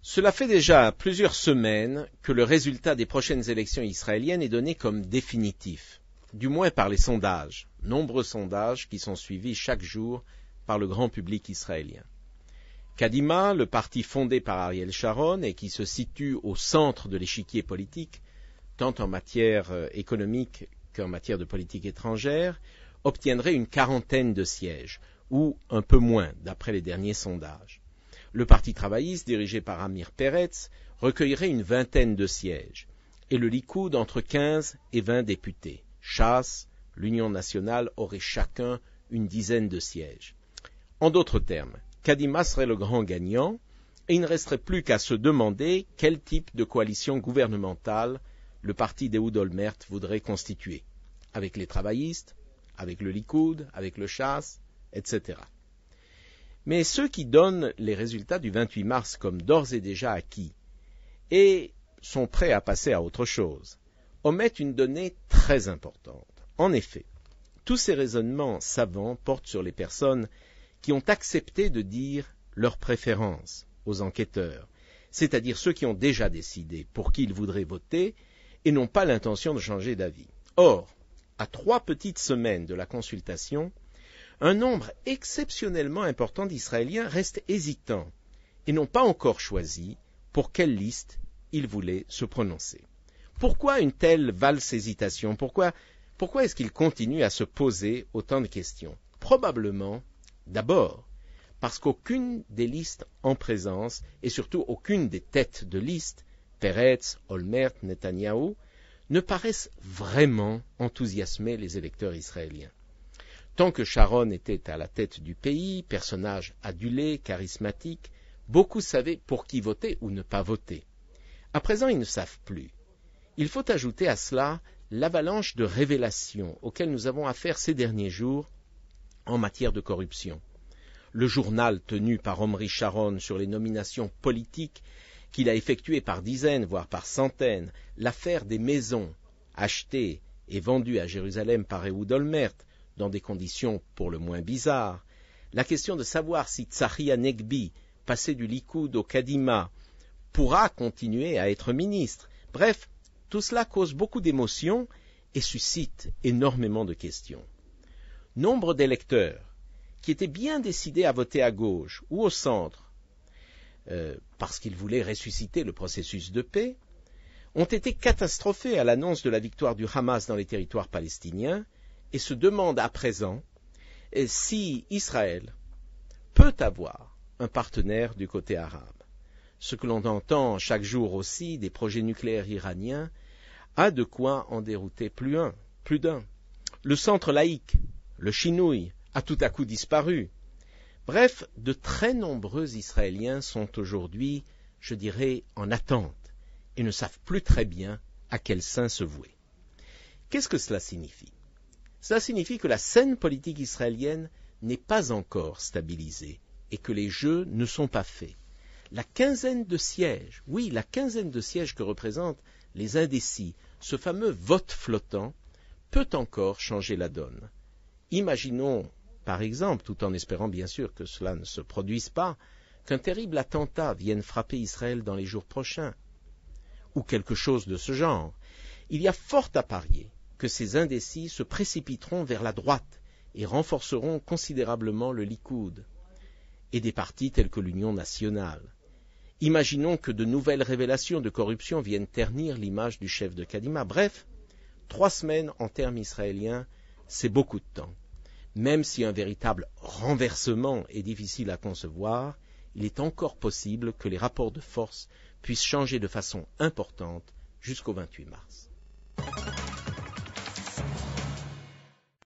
Cela fait déjà plusieurs semaines que le résultat des prochaines élections israéliennes est donné comme définitif, du moins par les sondages, nombreux sondages qui sont suivis chaque jour par le grand public israélien. Kadima, le parti fondé par Ariel Sharon et qui se situe au centre de l'échiquier politique, tant en matière économique qu'en matière de politique étrangère, obtiendrait une quarantaine de sièges, ou un peu moins, d'après les derniers sondages. Le Parti travailliste, dirigé par Amir Peretz, recueillerait une vingtaine de sièges, et le Likoud entre 15 et 20 députés. Shas, l'Union nationale, aurait chacun une dizaine de sièges. En d'autres termes, Kadima serait le grand gagnant, et il ne resterait plus qu'à se demander quel type de coalition gouvernementale le parti d'Ehud Olmert voudrait constituer, avec les travaillistes, avec le Likoud, avec le Shas, etc. Mais ceux qui donnent les résultats du 28 mars comme d'ores et déjà acquis et sont prêts à passer à autre chose, omettent une donnée très importante. En effet, tous ces raisonnements savants portent sur les personnes qui ont accepté de dire leurs préférences aux enquêteurs, c'est-à-dire ceux qui ont déjà décidé pour qui ils voudraient voter et n'ont pas l'intention de changer d'avis. Or, à 3 petites semaines de la consultation, un nombre exceptionnellement important d'Israéliens restent hésitants et n'ont pas encore choisi pour quelle liste ils voulaient se prononcer. Pourquoi une telle valse hésitation? Pourquoi est-ce qu'ils continuent à se poser autant de questions? Probablement, d'abord, parce qu'aucune des listes en présence, et surtout aucune des têtes de liste, Peretz, Olmert, Netanyahou, ne paraissent vraiment enthousiasmer les électeurs israéliens. Tant que Sharon était à la tête du pays, personnage adulé, charismatique, beaucoup savaient pour qui voter ou ne pas voter. À présent, ils ne savent plus. Il faut ajouter à cela l'avalanche de révélations auxquelles nous avons affaire ces derniers jours en matière de corruption. Le journal tenu par Omri Sharon sur les nominations politiques qu'il a effectuées par dizaines, voire par centaines, l'affaire des maisons achetées et vendues à Jérusalem par Ehud Olmert, dans des conditions pour le moins bizarres, la question de savoir si Tzachi Hanegbi, passé du Likoud au Kadima, pourra continuer à être ministre. Bref, tout cela cause beaucoup d'émotions et suscite énormément de questions. Nombre d'électeurs qui étaient bien décidés à voter à gauche ou au centre, parce qu'ils voulaient ressusciter le processus de paix, ont été catastrophés à l'annonce de la victoire du Hamas dans les territoires palestiniens, et se demande à présent si Israël peut avoir un partenaire du côté arabe. Ce que l'on entend chaque jour aussi des projets nucléaires iraniens a de quoi en dérouter plus d'un. Le centre laïque, le Chinouille, a tout à coup disparu. Bref, de très nombreux Israéliens sont aujourd'hui, je dirais, en attente et ne savent plus très bien à quel saint se vouer. Qu'est-ce que cela signifie? Cela signifie que la scène politique israélienne n'est pas encore stabilisée et que les jeux ne sont pas faits. La quinzaine de sièges, oui, la quinzaine de sièges que représentent les indécis, ce fameux vote flottant, peut encore changer la donne. Imaginons, par exemple, tout en espérant bien sûr que cela ne se produise pas, qu'un terrible attentat vienne frapper Israël dans les jours prochains, ou quelque chose de ce genre. Il y a fort à parier que ces indécis se précipiteront vers la droite et renforceront considérablement le Likoud et des partis tels que l'Union nationale. Imaginons que de nouvelles révélations de corruption viennent ternir l'image du chef de Kadima. Bref, 3 semaines en termes israéliens, c'est beaucoup de temps. Même si un véritable renversement est difficile à concevoir, il est encore possible que les rapports de force puissent changer de façon importante jusqu'au 28 mars.